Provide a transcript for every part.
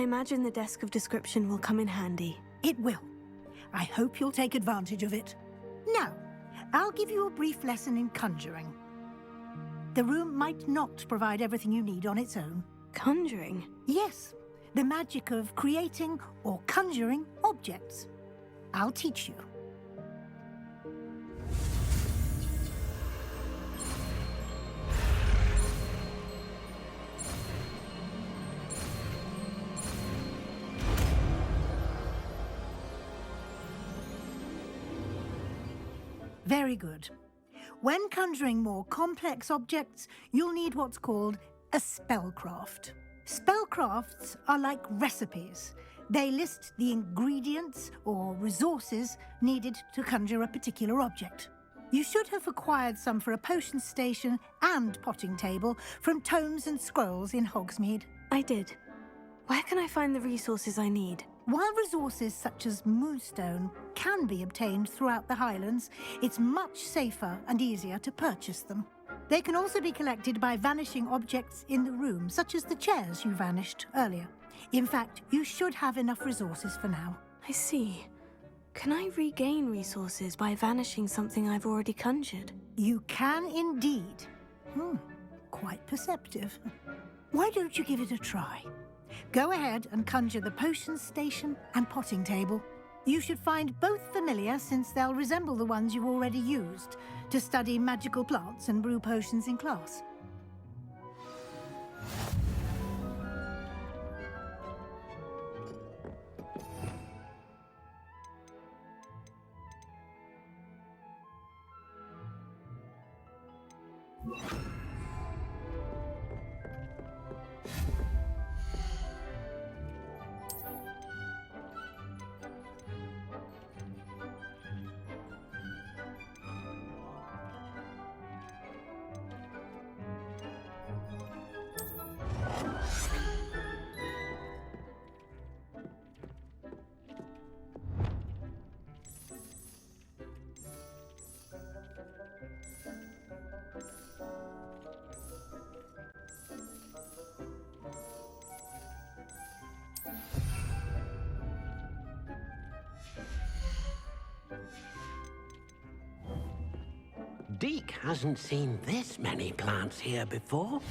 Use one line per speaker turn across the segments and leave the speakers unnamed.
imagine the desk of description will come in handy.
It will. I hope you'll take advantage of it. Now, I'll give you a brief lesson in conjuring. The room might not provide everything you need on its own.
Conjuring?
Yes, the magic of creating or conjuring objects. I'll teach you. Very good. When conjuring more complex objects, you'll need what's called a spellcraft. Spellcrafts are like recipes. They list the ingredients or resources needed to conjure a particular object. You should have acquired some for a potion station and potting table from tomes and scrolls in Hogsmeade.
I did. Where can I find the resources I need?
While resources such as moonstone can be obtained throughout the Highlands, it's much safer and easier to purchase them. They can also be collected by vanishing objects in the room, such as the chairs you vanished earlier. In fact, you should have enough resources for now.
I see. Can I regain resources by vanishing something I've already conjured?
You can indeed. Quite perceptive. Why don't you give it a try? Go ahead and conjure the potion station and potting table. You should find both familiar, since they'll resemble the ones you've already used to study magical plants and brew potions in class.
Deke hasn't seen this many plants here before.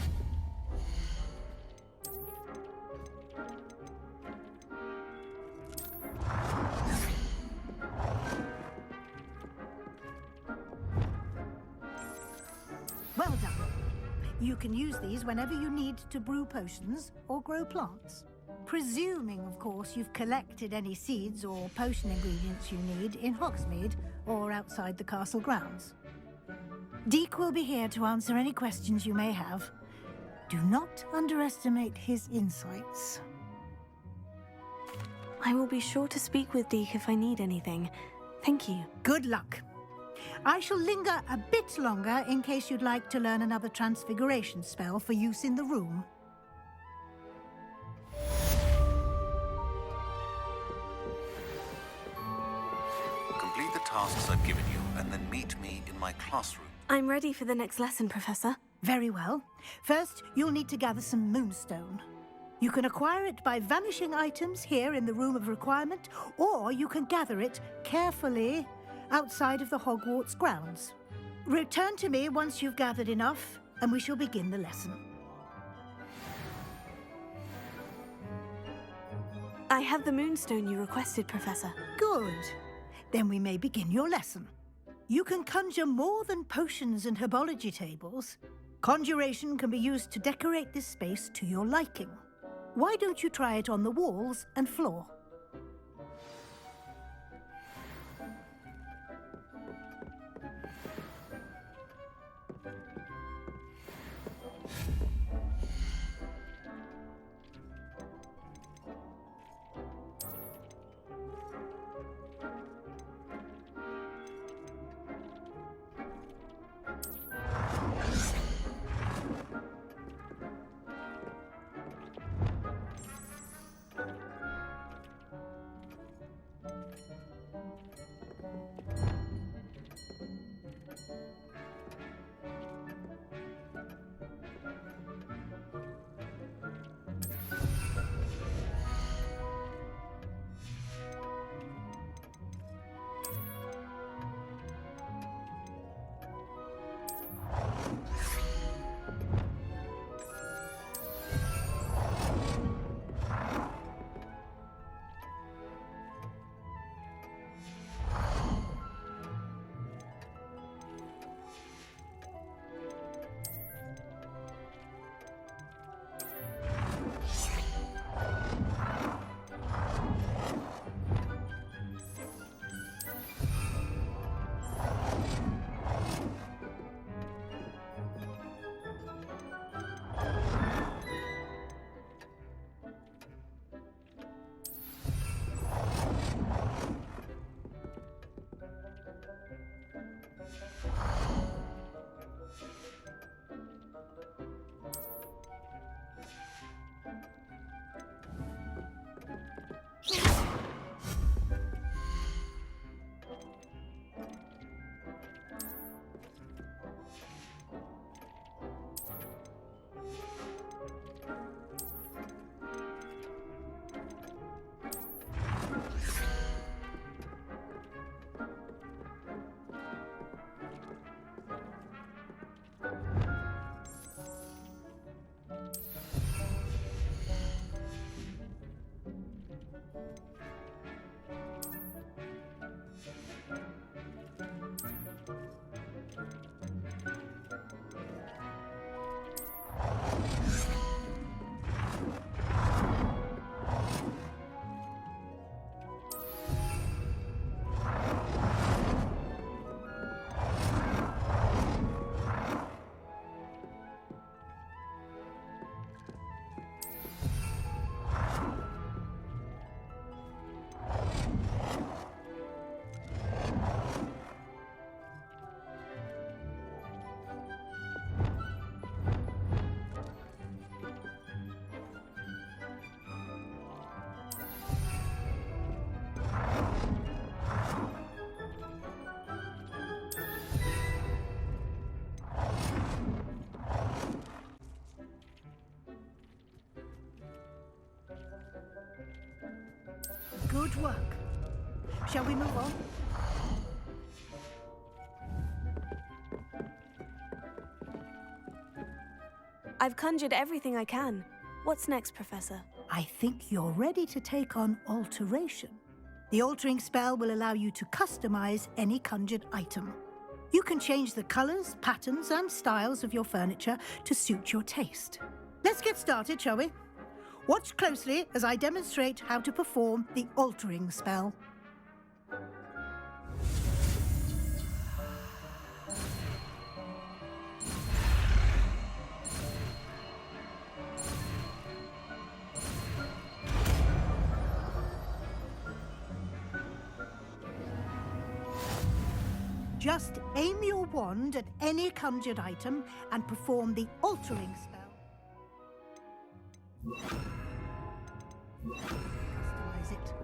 Well done. You can use these whenever you need to brew potions or grow plants. Presuming, of course, you've collected any seeds or potion ingredients you need in Hogsmeade or outside the castle grounds. Deke will be here to answer any questions you may have. Do not underestimate his insights.
I will be sure to speak with Deke if I need anything. Thank you.
Good luck. I shall linger a bit longer in case you'd like to learn another transfiguration spell for use in the room.
Complete the tasks I've given you and then meet me in my classroom.
I'm ready for the next lesson, Professor.
Very well. First, you'll need to gather some moonstone. You can acquire it by vanishing items here in the Room of Requirement, or you can gather it carefully outside of the Hogwarts grounds. Return to me once you've gathered enough, and we shall begin the lesson.
I have the moonstone you requested, Professor.
Good. Then we may begin your lesson. You can conjure more than potions and herbology tables. Conjuration can be used to decorate this space to your liking. Why don't you try it on the walls and floor? Good work. Shall we move on?
I've conjured everything I can. What's next, Professor?
I think you're ready to take on alteration. The altering spell will allow you to customize any conjured item. You can change the colors, patterns, and styles of your furniture to suit your taste. Let's get started, shall we? Watch closely as I demonstrate how to perform the altering spell. Just aim your wand at any conjured item and perform the altering spell. Customize it.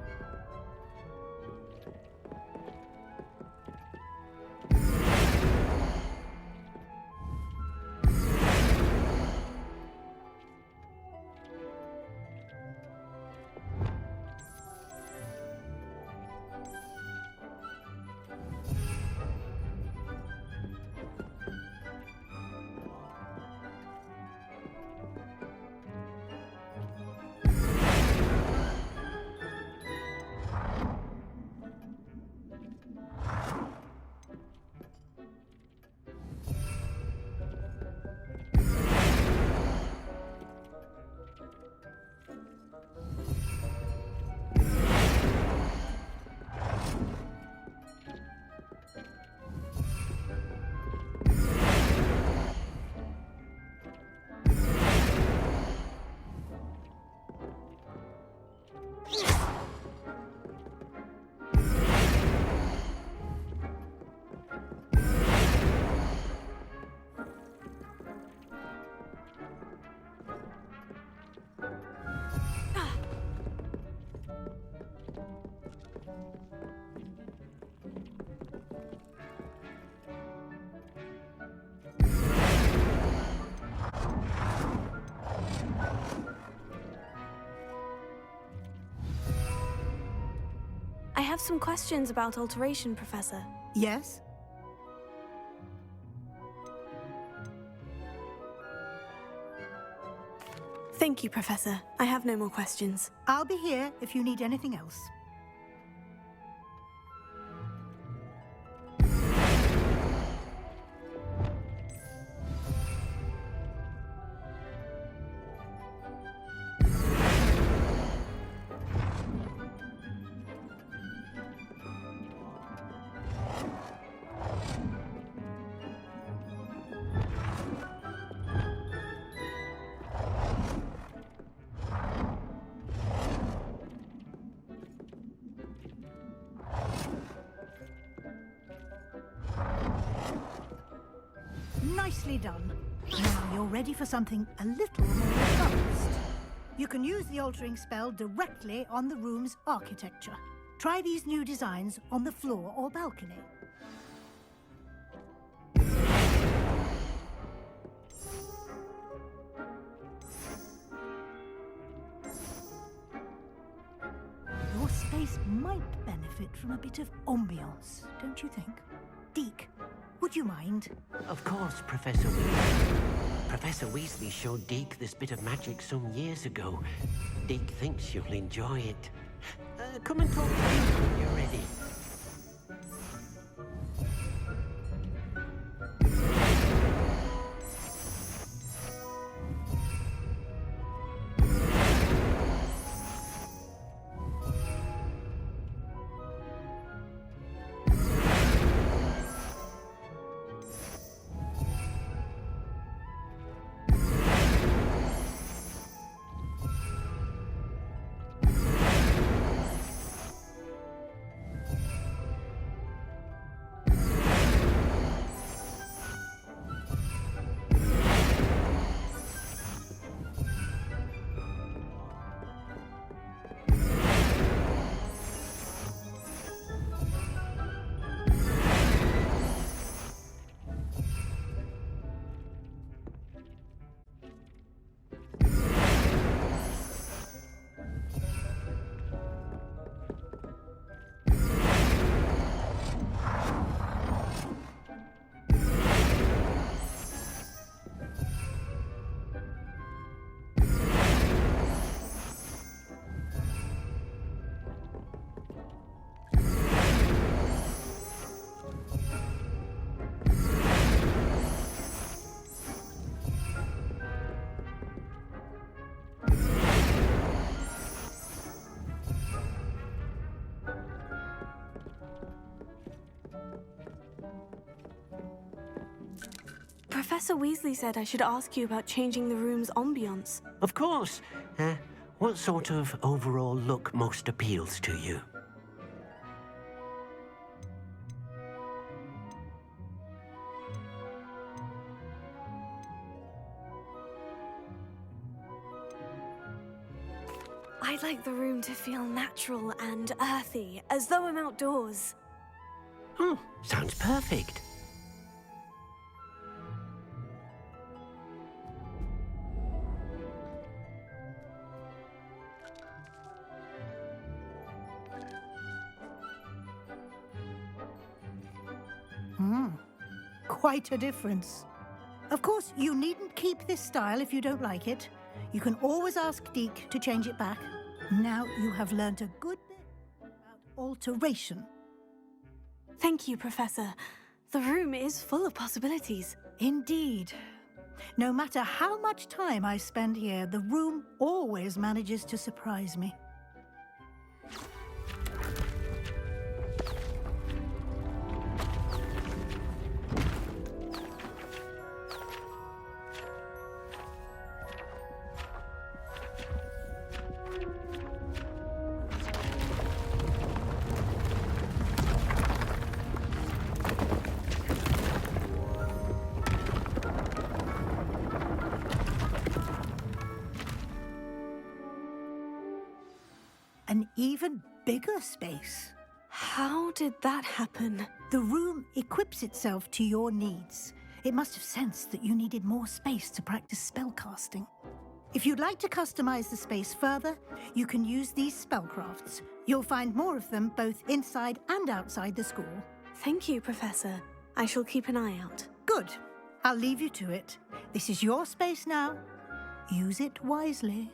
I have some questions about alteration, Professor.
Yes?
Thank you, Professor. I have no more questions.
I'll be here if you need anything else. Nicely done. Now you're ready for something a little more advanced. You can use the altering spell directly on the room's architecture. Try these new designs on the floor or balcony. Your space might benefit from a bit of ambiance, don't you think? Deke, would you mind?
Of course, Professor Weasley. Professor Weasley showed Deke this bit of magic some years ago. Deke thinks you'll enjoy it. Come and talk to me when you're ready.
Professor Weasley said I should ask you about changing the room's ambiance.
Of course. What sort of overall look most appeals to you?
I'd like the room to feel natural and earthy, as though I'm outdoors.
Oh, sounds perfect.
Quite a difference. Of course, you needn't keep this style if you don't like it. You can always ask Deke to change it back. Now you have learnt a good bit about alteration.
Thank you, Professor. The room is full of possibilities.
Indeed. No matter how much time I spend here, the room always manages to surprise me. An even bigger space.
How did that happen?
The room equips itself to your needs. It must have sensed that you needed more space to practice spellcasting. If you'd like to customize the space further, you can use these spellcrafts. You'll find more of them both inside and outside the school.
Thank you, Professor. I shall keep an eye out.
Good. I'll leave you to it. This is your space now. Use it wisely.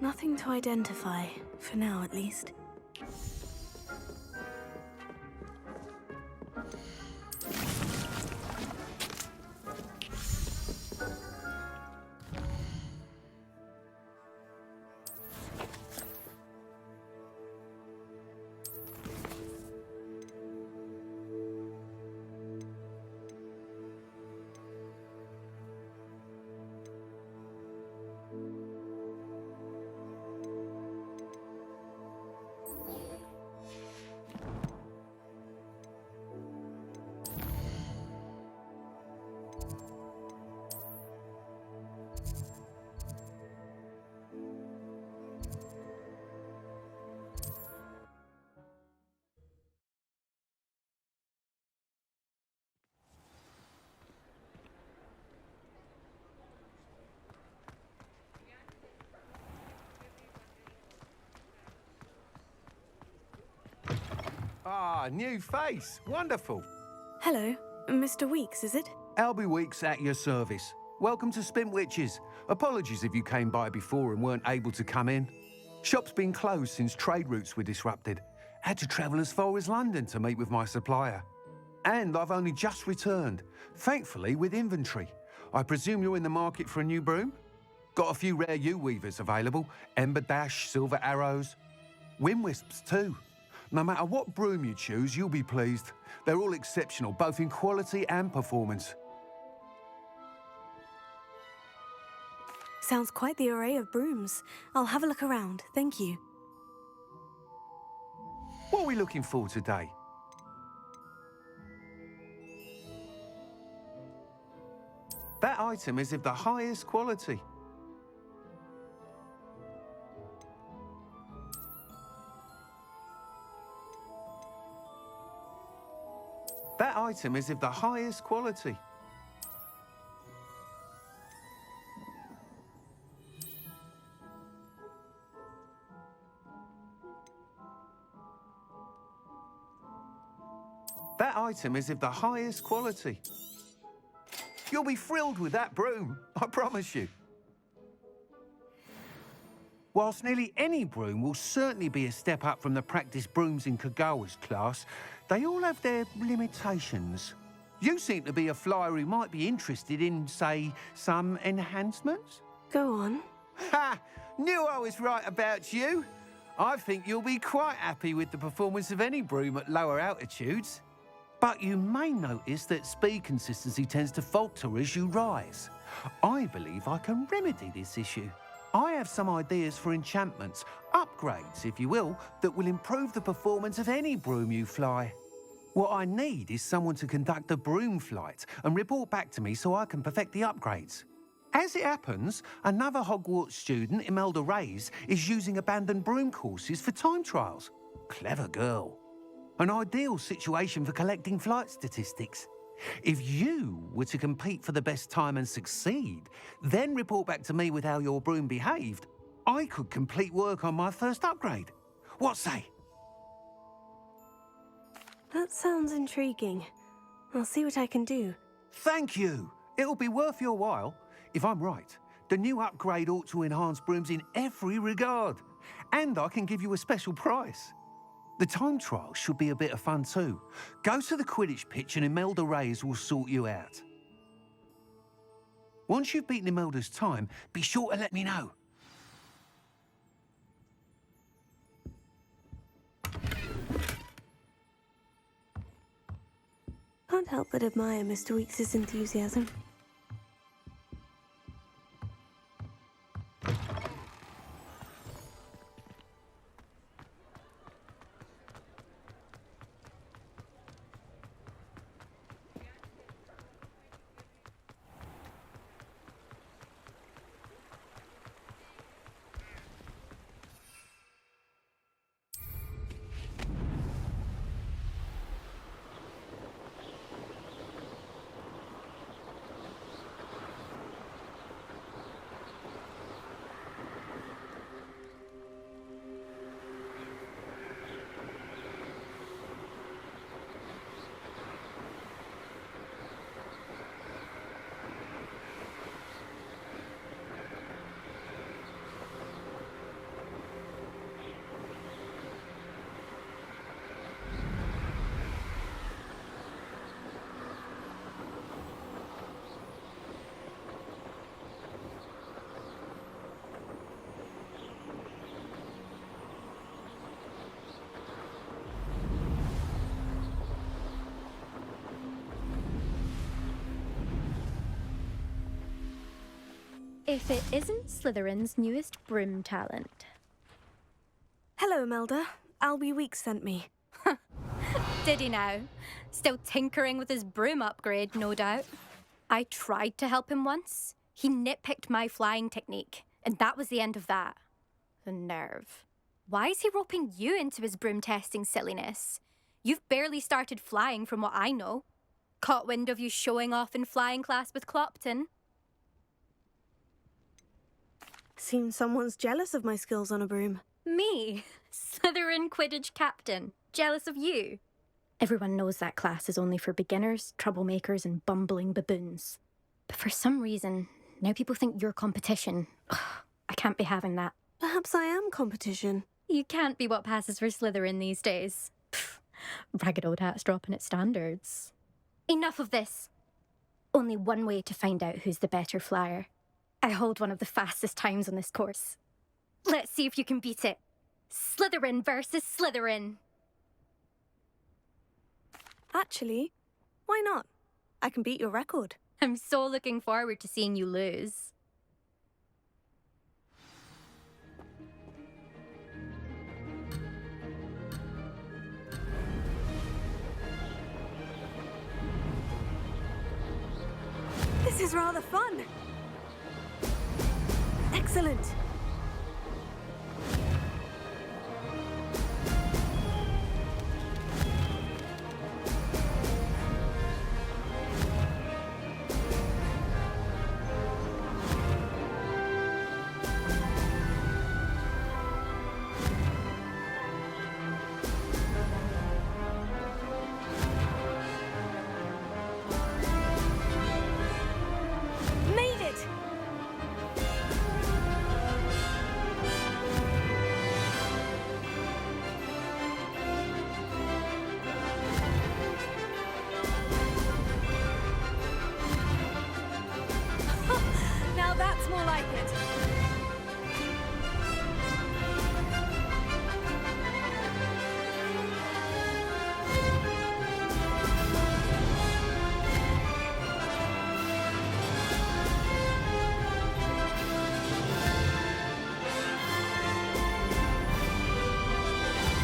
Nothing to identify, for now at least.
Ah, new face. Wonderful.
Hello, Mr. Weeks, is it?
Albie Weeks at your service. Welcome to Spintwitches. Apologies if you came by before and weren't able to come in. Shop's been closed since trade routes were disrupted. Had to travel as far as London to meet with my supplier. And I've only just returned, thankfully with inventory. I presume you're in the market for a new broom? Got a few rare U-weavers available. Ember Dash, Silver Arrows. Wind Wisps too. No matter what broom you choose, you'll be pleased. They're all exceptional, both in quality and performance.
Sounds quite the array of brooms. I'll have a look around, thank you.
What are we looking for today? That item is of the highest quality. That item is of the highest quality. That item is of the highest quality. You'll be thrilled with that broom, I promise you. Whilst nearly any broom will certainly be a step up from the practice brooms in Kagawa's class, they all have their limitations. You seem to be a flyer who might be interested in, say, some enhancements?
Go on.
Ha! Knew I was right about you. I think you'll be quite happy with the performance of any broom at lower altitudes. But you may notice that speed consistency tends to falter as you rise. I believe I can remedy this issue. I have some ideas for enchantments, upgrades, if you will, that will improve the performance of any broom you fly. What I need is someone to conduct a broom flight and report back to me so I can perfect the upgrades. As it happens, another Hogwarts student, Imelda Reyes, is using abandoned broom courses for time trials. Clever girl. An ideal situation for collecting flight statistics. If you were to compete for the best time and succeed, then report back to me with how your broom behaved, I could complete work on my first upgrade. What say?
That sounds intriguing. I'll see what I can do.
Thank you. It'll be worth your while. If I'm right, the new upgrade ought to enhance brooms in every regard. And I can give you a special price. The time trial should be a bit of fun too. Go to the Quidditch pitch and Imelda Reyes will sort you out. Once you've beaten Imelda's time, be sure to let me know.
Can't help but admire Mr. Weeks' enthusiasm.
if it isn't Slytherin's newest broom talent.
Hello, Imelda. Albie Weeks sent me.
Did he now? Still tinkering with his broom upgrade, no doubt. I tried to help him once. He nitpicked my flying technique, and that was the end of that. The nerve. Why is he roping you into his broom testing silliness? You've barely started flying from what I know. Caught wind of you showing off in flying class with Clopton.
Seems someone's jealous of my skills on a broom.
Me, Slytherin Quidditch captain, jealous of you. Everyone knows that class is only for beginners, troublemakers, and bumbling baboons. But for some reason, now people think you're competition. Ugh, I can't be having that.
Perhaps I am competition.
You can't be what passes for Slytherin these days. Pfft, ragged old hat's dropping its standards. Enough of this. Only one way to find out who's the better flyer. I hold one of the fastest times on this course. Let's see if you can beat it. Slytherin versus Slytherin.
Actually, why not? I can beat your record.
I'm so looking forward to seeing you lose.
This is rather fun. Excellent. Made it! Now that's more like it.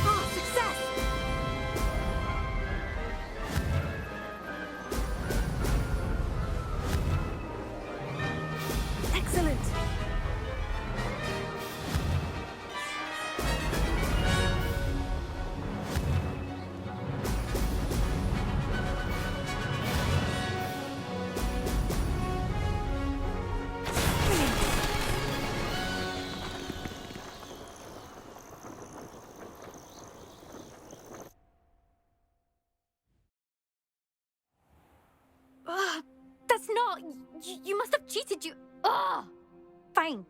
Oh, success! Excellent.
Ugh, that's not... You must have cheated, you... Ugh! Fine.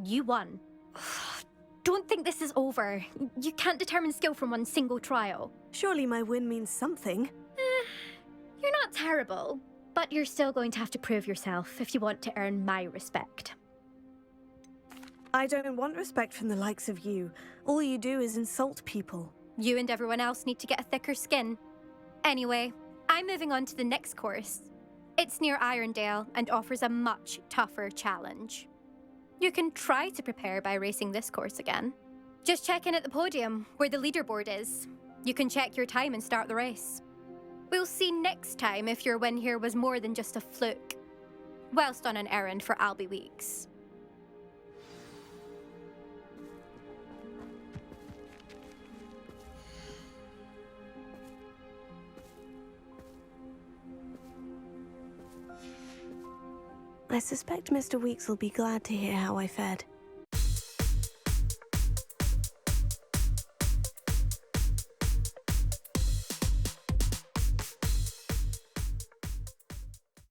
You won. Ugh, don't think this is over. You can't determine skill from one single trial.
Surely my win means something.
You're not terrible, but you're still going to have to prove yourself if you want to earn my respect.
I don't want respect from the likes of you. All you do is insult people.
You and everyone else need to get a thicker skin. Anyway, I'm moving on to the next course. It's near Irondale and offers a much tougher challenge. You can try to prepare by racing this course again. Just check in at the podium, where the leaderboard is. You can check your time and start the race. We'll see next time if your win here was more than just a fluke. Whilst on an errand for Albie Weeks.
I suspect Mr. Weeks will be glad to hear how I fared.